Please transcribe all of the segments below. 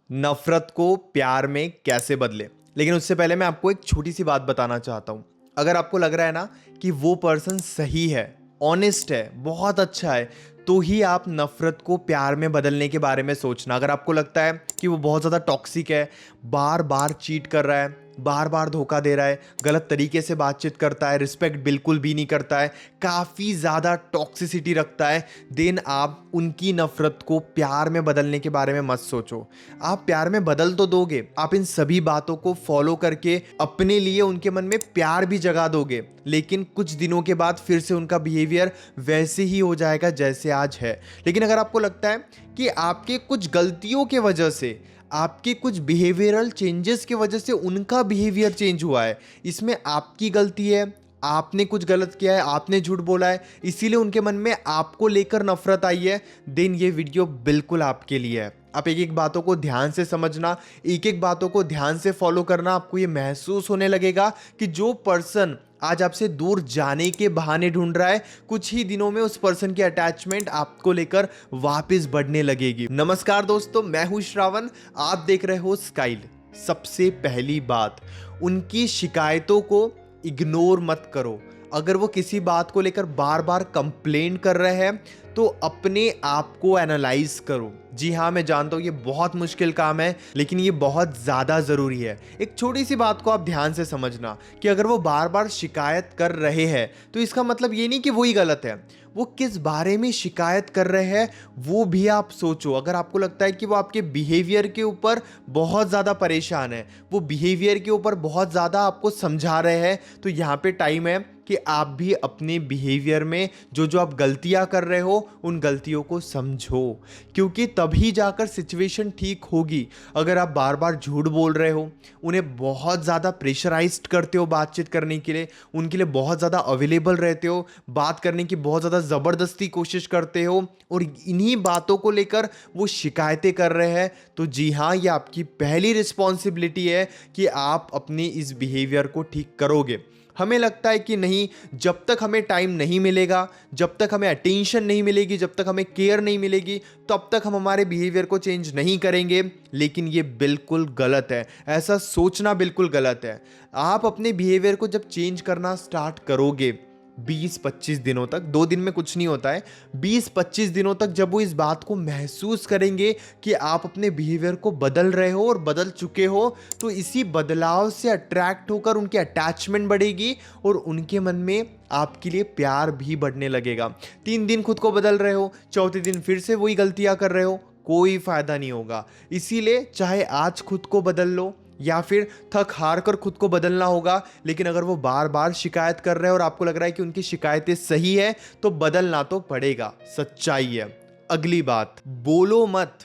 नफरत को प्यार में कैसे बदले। लेकिन उससे पहले मैं आपको एक छोटी सी बात बताना चाहता हूं। अगर आपको लग रहा है ना कि वो पर्सन सही है, ऑनेस्ट है, बहुत अच्छा है, तो ही आप नफरत को प्यार में बदलने के बारे में सोचना। अगर आपको लगता है कि वो बहुत ज़्यादा टॉक्सिक है, बार बार चीट कर रहा है, बार बार धोखा दे रहा है, गलत तरीके से बातचीत करता है, रिस्पेक्ट बिल्कुल भी नहीं करता है, काफ़ी ज़्यादा टॉक्सिसिटी रखता है, देन आप उनकी नफरत को प्यार में बदलने के बारे में मत सोचो। आप प्यार में बदल तो दोगे, आप इन सभी बातों को फॉलो करके अपने लिए उनके मन में प्यार भी जगा दोगे, लेकिन कुछ दिनों के बाद फिर से उनका बिहेवियर वैसे ही हो जाएगा जैसे आज है। लेकिन अगर आपको लगता है कि आपके कुछ गलतियों के वजह से, आपके कुछ बिहेवियरल चेंजेस की वजह से उनका बिहेवियर चेंज हुआ है, इसमें आपकी गलती है, आपने कुछ गलत किया है, आपने झूठ बोला है, इसीलिए उनके मन में आपको लेकर नफरत आई है, देन ये वीडियो बिल्कुल आपके लिए है। आप एक एक बातों को ध्यान से समझना, एक एक बातों को ध्यान से फॉलो करना। आपको ये महसूस होने लगेगा कि जो पर्सन आज आपसे दूर जाने के बहाने ढूंढ रहा है, कुछ ही दिनों में उस पर्सन की अटैचमेंट आपको लेकर वापस बढ़ने लगेगी। नमस्कार दोस्तों, मैं हूं श्रावण, आप देख रहे हो स्काइल। सबसे पहली बात, उनकी शिकायतों को इग्नोर मत करो। अगर वो किसी बात को लेकर बार बार कंप्लेंट कर रहे हैं तो अपने आप को एनालाइज करो। जी हाँ, मैं जानता हूँ ये बहुत मुश्किल काम है, लेकिन ये बहुत ज़्यादा ज़रूरी है। एक छोटी सी बात को आप ध्यान से समझना कि अगर वो बार बार शिकायत कर रहे हैं तो इसका मतलब ये नहीं कि वही गलत है, वो किस बारे में शिकायत कर रहे हैं वो भी आप सोचो। अगर आपको लगता है कि वो आपके बिहेवियर के ऊपर बहुत ज़्यादा परेशान है, वो बिहेवियर के ऊपर बहुत ज़्यादा आपको समझा रहे हैं, तो यहाँ पे टाइम है कि आप भी अपने बिहेवियर में जो जो आप गलतियां कर रहे हो उन गलतियों को समझो, क्योंकि तभी जाकर सिचुएशन ठीक होगी। अगर आप बार बार झूठ बोल रहे हो, उन्हें बहुत ज़्यादा प्रेशराइज्ड करते हो बातचीत करने के लिए, उनके लिए बहुत ज़्यादा अवेलेबल रहते हो, बात करने की बहुत ज़्यादा ज़बरदस्ती कोशिश करते हो, और इन्हीं बातों को लेकर वो शिकायतें कर रहे हैं, तो जी हाँ, ये आपकी पहली रिस्पॉन्सिबिलिटी है कि आप अपने इस बिहेवियर को ठीक करोगे। हमें लगता है कि नहीं, जब तक हमें टाइम नहीं मिलेगा, जब तक हमें अटेंशन नहीं मिलेगी, जब तक हमें केयर नहीं मिलेगी, तब तक हम हमारे बिहेवियर को चेंज नहीं करेंगे। लेकिन ये बिल्कुल गलत है, ऐसा सोचना बिल्कुल गलत है। आप अपने बिहेवियर को जब चेंज करना स्टार्ट करोगे 20-25 दिनों तक, 2 दिन में कुछ नहीं होता है, 20-25 दिनों तक जब वो इस बात को महसूस करेंगे कि आप अपने बिहेवियर को बदल रहे हो और बदल चुके हो, तो इसी बदलाव से अट्रैक्ट होकर उनकी अटैचमेंट बढ़ेगी और उनके मन में आपके लिए प्यार भी बढ़ने लगेगा। 3 दिन खुद को बदल रहे हो, चौथे दिन फिर से वही गलतियां कर रहे हो, कोई फायदा नहीं होगा। इसीलिए चाहे आज खुद को बदल लो या फिर थक हार कर खुद को बदलना होगा, लेकिन अगर वो बार बार शिकायत कर रहे हैं और आपको लग रहा है कि उनकी शिकायतें सही है, तो बदलना तो पड़ेगा, सच्चाई है। अगली बात, बोलो मत,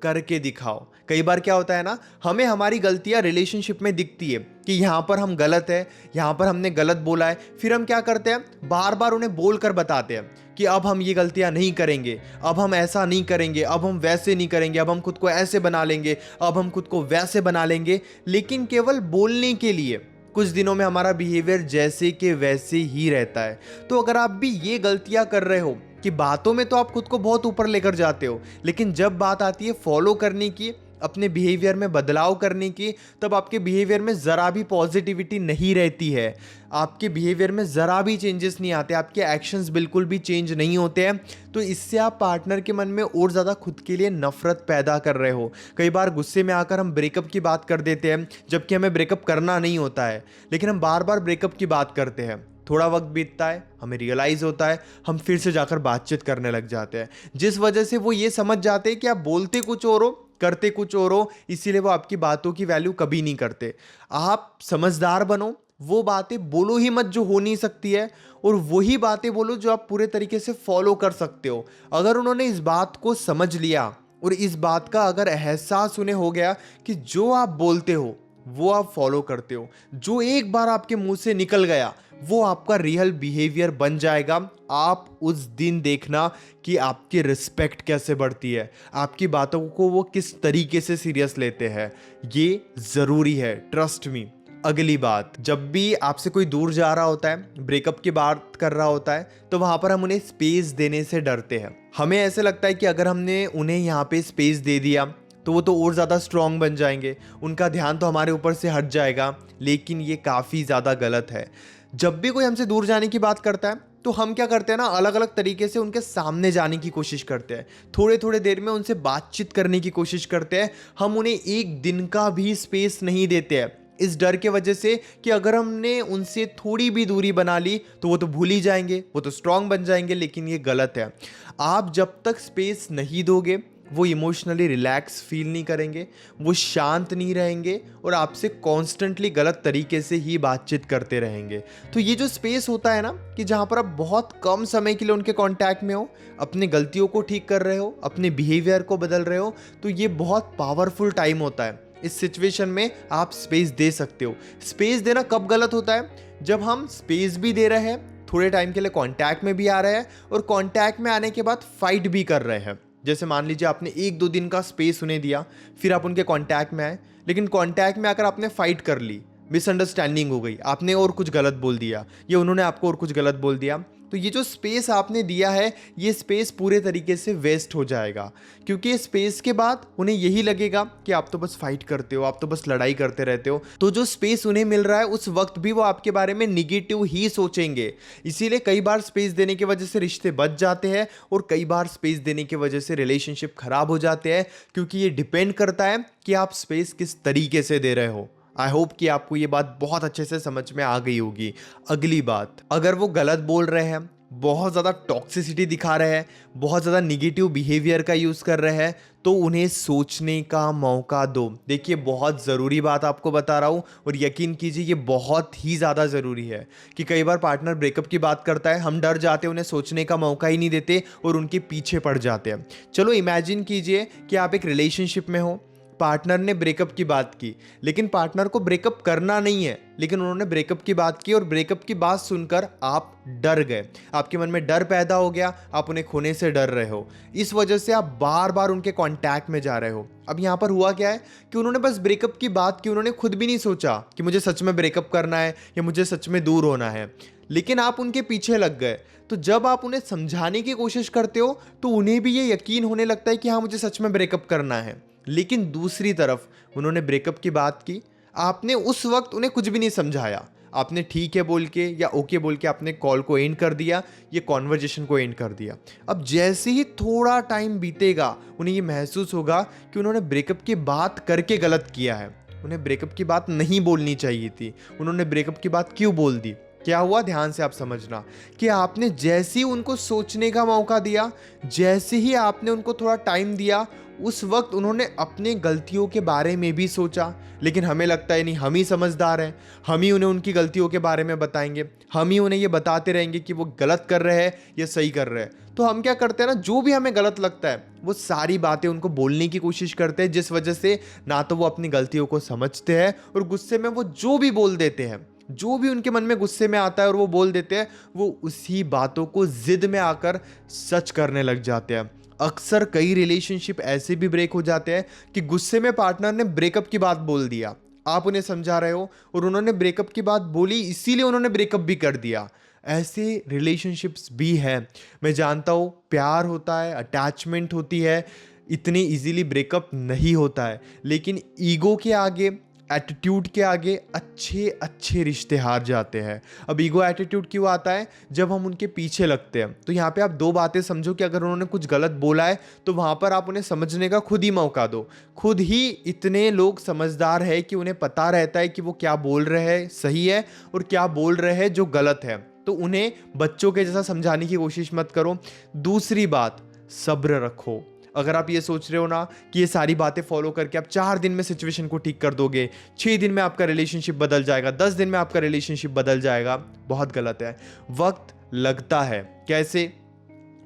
करके दिखाओ। कई बार क्या होता है ना, हमें हमारी गलतियां रिलेशनशिप में दिखती है कि यहाँ पर हम गलत है, यहाँ पर हमने गलत बोला है, फिर हम क्या करते हैं, बार बार उन्हें बोल कर बताते हैं कि अब हम ये गलतियां नहीं करेंगे, अब हम ऐसा नहीं करेंगे, अब हम वैसे नहीं करेंगे, अब हम खुद को ऐसे बना लेंगे, अब हम खुद को वैसे बना लेंगे, लेकिन केवल बोलने के लिए। कुछ दिनों में हमारा बिहेवियर जैसे के वैसे ही रहता है। तो अगर आप भी ये गलतियां कर रहे हो कि बातों में तो आप खुद को बहुत ऊपर लेकर जाते हो, लेकिन जब बात आती है फॉलो करने की, अपने बिहेवियर में बदलाव करने की, तब आपके बिहेवियर में ज़रा भी पॉजिटिविटी नहीं रहती है, आपके बिहेवियर में ज़रा भी चेंजेस नहीं आते, आपके एक्शंस बिल्कुल भी चेंज नहीं होते हैं, तो इससे आप पार्टनर के मन में और ज़्यादा खुद के लिए नफरत पैदा कर रहे हो। कई बार गुस्से में आकर हम ब्रेकअप की बात कर देते हैं, जबकि हमें ब्रेकअप करना नहीं होता है, लेकिन हम बार बार ब्रेकअप की बात करते हैं। थोड़ा वक्त बीतता है, हमें रियलाइज़ होता है, हम फिर से जाकर बातचीत करने लग जाते हैं, जिस वजह से वो ये समझ जाते हैं कि आप बोलते कुछ और हो, करते कुछ और हो, इसीलिए वो आपकी बातों की वैल्यू कभी नहीं करते। आप समझदार बनो, वो बातें बोलो ही मत जो हो नहीं सकती है, और वही बातें बोलो जो आप पूरे तरीके से फॉलो कर सकते हो। अगर उन्होंने इस बात को समझ लिया और इस बात का अगर एहसास उन्हें हो गया कि जो आप बोलते हो वो आप फॉलो करते हो, जो एक बार आपके मुंह से निकल गया वो आपका रियल बिहेवियर बन जाएगा, आप उस दिन देखना कि आपकी रिस्पेक्ट कैसे बढ़ती है, आपकी बातों को वो किस तरीके से सीरियस लेते हैं। ये ज़रूरी है, ट्रस्ट मी। अगली बात, जब भी आपसे कोई दूर जा रहा होता है, ब्रेकअप की बात कर रहा होता है, तो वहाँ पर हम उन्हें स्पेस देने से डरते हैं। हमें ऐसे लगता है कि अगर हमने उन्हें यहाँ पे स्पेस दे दिया तो वो तो और ज़्यादा स्ट्रांग बन जाएंगे, उनका ध्यान तो हमारे ऊपर से हट जाएगा। लेकिन ये काफ़ी ज़्यादा गलत है। जब भी कोई हमसे दूर जाने की बात करता है तो हम क्या करते हैं ना, अलग अलग तरीके से उनके सामने जाने की कोशिश करते हैं, थोड़े थोड़े देर में उनसे बातचीत करने की कोशिश करते हैं। हम उन्हें एक दिन का भी स्पेस नहीं देते हैं, इस डर के वजह से कि अगर हमने उनसे थोड़ी भी दूरी बना ली तो वो तो भूल ही जाएंगे, वो तो स्ट्रांग बन जाएंगे। लेकिन ये गलत है। आप जब तक स्पेस नहीं दोगे वो इमोशनली रिलैक्स फील नहीं करेंगे, वो शांत नहीं रहेंगे और आपसे कॉन्स्टेंटली गलत तरीके से ही बातचीत करते रहेंगे। तो ये जो स्पेस होता है ना, कि जहाँ पर आप बहुत कम समय के लिए उनके कांटेक्ट में हो, अपनी गलतियों को ठीक कर रहे हो, अपने बिहेवियर को बदल रहे हो, तो ये बहुत पावरफुल टाइम होता है। इस सिचुएशन में आप स्पेस दे सकते हो। स्पेस देना कब गलत होता है? जब हम स्पेस भी दे रहे हैं, थोड़े टाइम के लिए कांटेक्ट में भी आ रहे हैं और कांटेक्ट में आने के बाद फाइट भी कर रहे हैं। जैसे मान लीजिए आपने 1-2 दिन का स्पेस उन्हें दिया, फिर आप उनके कांटेक्ट में आए, लेकिन कांटेक्ट में आकर आपने फाइट कर ली, मिसअंडरस्टैंडिंग हो गई, आपने और कुछ गलत बोल दिया या उन्होंने आपको और कुछ गलत बोल दिया, तो ये जो स्पेस आपने दिया है ये स्पेस पूरे तरीके से वेस्ट हो जाएगा। क्योंकि स्पेस के बाद उन्हें यही लगेगा कि आप तो बस फाइट करते हो, आप तो बस लड़ाई करते रहते हो। तो जो स्पेस उन्हें मिल रहा है उस वक्त भी वो आपके बारे में निगेटिव ही सोचेंगे। इसीलिए कई बार स्पेस देने की वजह से रिश्ते बच जाते हैं और कई बार स्पेस देने की वजह से रिलेशनशिप खराब हो जाते हैं। क्योंकि ये डिपेंड करता है कि आप स्पेस किस तरीके से दे रहे हो। आई होप कि आपको ये बात बहुत अच्छे से समझ में आ गई होगी। अगली बात, अगर वो गलत बोल रहे हैं, बहुत ज़्यादा टॉक्सिसिटी दिखा रहे हैं, बहुत ज़्यादा निगेटिव बिहेवियर का यूज़ कर रहे हैं, तो उन्हें सोचने का मौका दो। देखिए, बहुत ज़रूरी बात आपको बता रहा हूँ और यकीन कीजिए ये बहुत ही ज़्यादा ज़रूरी है कि कई बार पार्टनर ब्रेकअप की बात करता है, हम डर जाते हैं, उन्हें सोचने का मौका ही नहीं देते और उनके पीछे पड़ जाते हैं। चलो इमेजिन कीजिए कि आप एक रिलेशनशिप में हो, पार्टनर ने ब्रेकअप की बात की, लेकिन पार्टनर को ब्रेकअप करना नहीं है, लेकिन उन्होंने ब्रेकअप की बात की और ब्रेकअप की बात सुनकर आप डर गए, आपके मन में डर पैदा हो गया, आप उन्हें खोने से डर रहे हो। इस वजह से आप बार बार उनके कांटेक्ट में जा रहे हो। अब यहाँ पर हुआ क्या है कि उन्होंने बस ब्रेकअप की बात की, उन्होंने खुद भी नहीं सोचा कि मुझे सच में ब्रेकअप करना है या मुझे सच में दूर होना है, लेकिन आप उनके पीछे लग गए। तो जब आप उन्हें समझाने की कोशिश करते हो तो उन्हें भी ये यकीन होने लगता है कि हाँ, मुझे सच में ब्रेकअप करना है। लेकिन दूसरी तरफ उन्होंने ब्रेकअप की बात की, आपने उस वक्त उन्हें कुछ भी नहीं समझाया, आपने ठीक है बोल के या ओके बोल के आपने कॉल को एंड कर दिया, ये कॉन्वर्जेशन को एंड कर दिया। अब जैसे ही थोड़ा टाइम बीतेगा उन्हें ये महसूस होगा कि उन्होंने ब्रेकअप की बात करके गलत किया है, उन्हें ब्रेकअप की बात नहीं बोलनी चाहिए थी, उन्होंने ब्रेकअप की बात क्यों बोल दी। क्या हुआ, ध्यान से आप समझना, कि आपने जैसे ही उनको सोचने का मौका दिया, जैसे ही आपने उनको थोड़ा टाइम दिया, उस वक्त उन्होंने अपने गलतियों के बारे में भी सोचा। लेकिन हमें लगता है नहीं, हम ही समझदार हैं, हम ही उन्हें उनकी गलतियों के बारे में बताएंगे, हम ही उन्हें ये बताते रहेंगे कि वो गलत कर रहे हैं या सही कर रहे हैं। तो हम क्या करते हैं ना, जो भी हमें गलत लगता है वो सारी बातें उनको बोलने की कोशिश करते हैं, जिस वजह से ना तो वो अपनी गलतियों को समझते हैं और गुस्से में वो जो भी बोल देते हैं, जो भी उनके मन में गुस्से में आता है और वो बोल देते हैं, वो उसी बातों को जिद में आकर सच करने लग जाते हैं। अक्सर कई रिलेशनशिप ऐसे भी ब्रेक हो जाते हैं कि गुस्से में पार्टनर ने ब्रेकअप की बात बोल दिया, आप उन्हें समझा रहे हो और उन्होंने ब्रेकअप की बात बोली, इसीलिए उन्होंने ब्रेकअप भी कर दिया। ऐसे रिलेशनशिप्स भी हैं। मैं जानता हूँ प्यार होता है, अटैचमेंट होती है, इतनी इजीली ब्रेकअप नहीं होता है, लेकिन ईगो के आगे, एटीट्यूड के आगे अच्छे अच्छे रिश्ते हार जाते हैं। अब ईगो एटीट्यूड क्यों आता है? जब हम उनके पीछे लगते हैं। तो यहाँ पे आप दो बातें समझो कि अगर उन्होंने कुछ गलत बोला है तो वहाँ पर आप उन्हें समझने का खुद ही मौका दो। खुद ही इतने लोग समझदार है कि उन्हें पता रहता है कि वो क्या बोल रहे हैं सही है और क्या बोल रहे हैं जो गलत है। तो उन्हें बच्चों के जैसा समझाने की कोशिश मत करो। दूसरी बात, सब्र रखो। अगर आप ये सोच रहे हो ना कि ये सारी बातें फॉलो करके आप 4 दिन में सिचुएशन को ठीक कर दोगे, 6 दिन में आपका रिलेशनशिप बदल जाएगा, 10 दिन में आपका रिलेशनशिप बदल जाएगा, बहुत गलत है। वक्त लगता है। कैसे?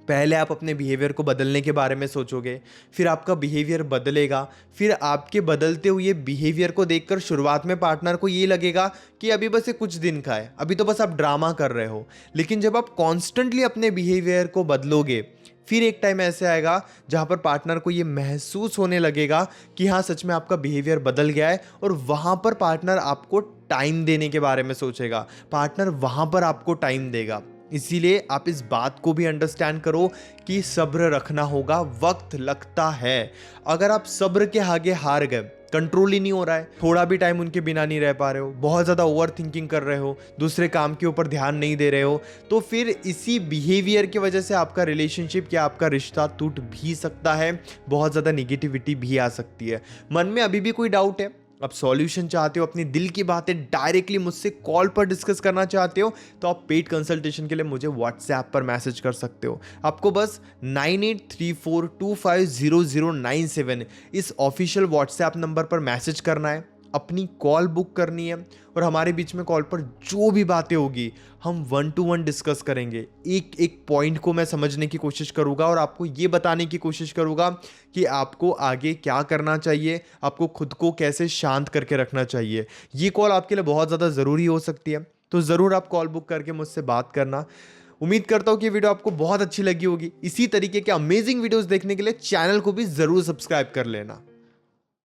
पहले आप अपने बिहेवियर को बदलने के बारे में सोचोगे, फिर आपका बिहेवियर बदलेगा, फिर आपके बदलते हुए बिहेवियर को देखकर शुरुआत में पार्टनर को ये लगेगा कि अभी बस ये कुछ दिन का है, अभी तो बस आप ड्रामा कर रहे हो। लेकिन जब आप कॉन्स्टेंटली अपने बिहेवियर को बदलोगे, फिर एक टाइम ऐसे आएगा जहाँ पर पार्टनर को ये महसूस होने लगेगा कि हाँ, सच में आपका बिहेवियर बदल गया है, और वहाँ पर पार्टनर आपको टाइम देने के बारे में सोचेगा, पार्टनर वहाँ पर आपको टाइम देगा। इसीलिए आप इस बात को भी अंडरस्टैंड करो कि सब्र रखना होगा, वक्त लगता है। अगर आप सब्र के आगे हार गए, कंट्रोल ही नहीं हो रहा है, थोड़ा भी टाइम उनके बिना नहीं रह पा रहे हो, बहुत ज़्यादा ओवर थिंकिंग कर रहे हो, दूसरे काम के ऊपर ध्यान नहीं दे रहे हो, तो फिर इसी बिहेवियर की वजह से आपका रिलेशनशिप या आपका रिश्ता टूट भी सकता है, बहुत ज़्यादा निगेटिविटी भी आ सकती है। मन में अभी भी कोई डाउट है, आप सॉल्यूशन चाहते हो, अपनी दिल की बातें डायरेक्टली मुझसे कॉल पर डिस्कस करना चाहते हो, तो आप पेड कंसल्टेशन के लिए मुझे व्हाट्सएप पर मैसेज कर सकते हो। आपको बस 9834250097 इस ऑफिशियल व्हाट्सएप नंबर पर मैसेज करना है, अपनी कॉल बुक करनी है, और हमारे बीच में कॉल पर जो भी बातें होगी हम 1 to 1 डिस्कस करेंगे। एक एक पॉइंट को मैं समझने की कोशिश करूंगा और आपको ये बताने की कोशिश करूंगा कि आपको आगे क्या करना चाहिए, आपको खुद को कैसे शांत करके रखना चाहिए। ये कॉल आपके लिए बहुत ज़्यादा ज़रूरी हो सकती है, तो ज़रूर आप कॉल बुक करके मुझसे बात करना। उम्मीद करता हूँ कि वीडियो आपको बहुत अच्छी लगी होगी। इसी तरीके के अमेजिंग वीडियोस देखने के लिए चैनल को भी ज़रूर सब्सक्राइब कर लेना।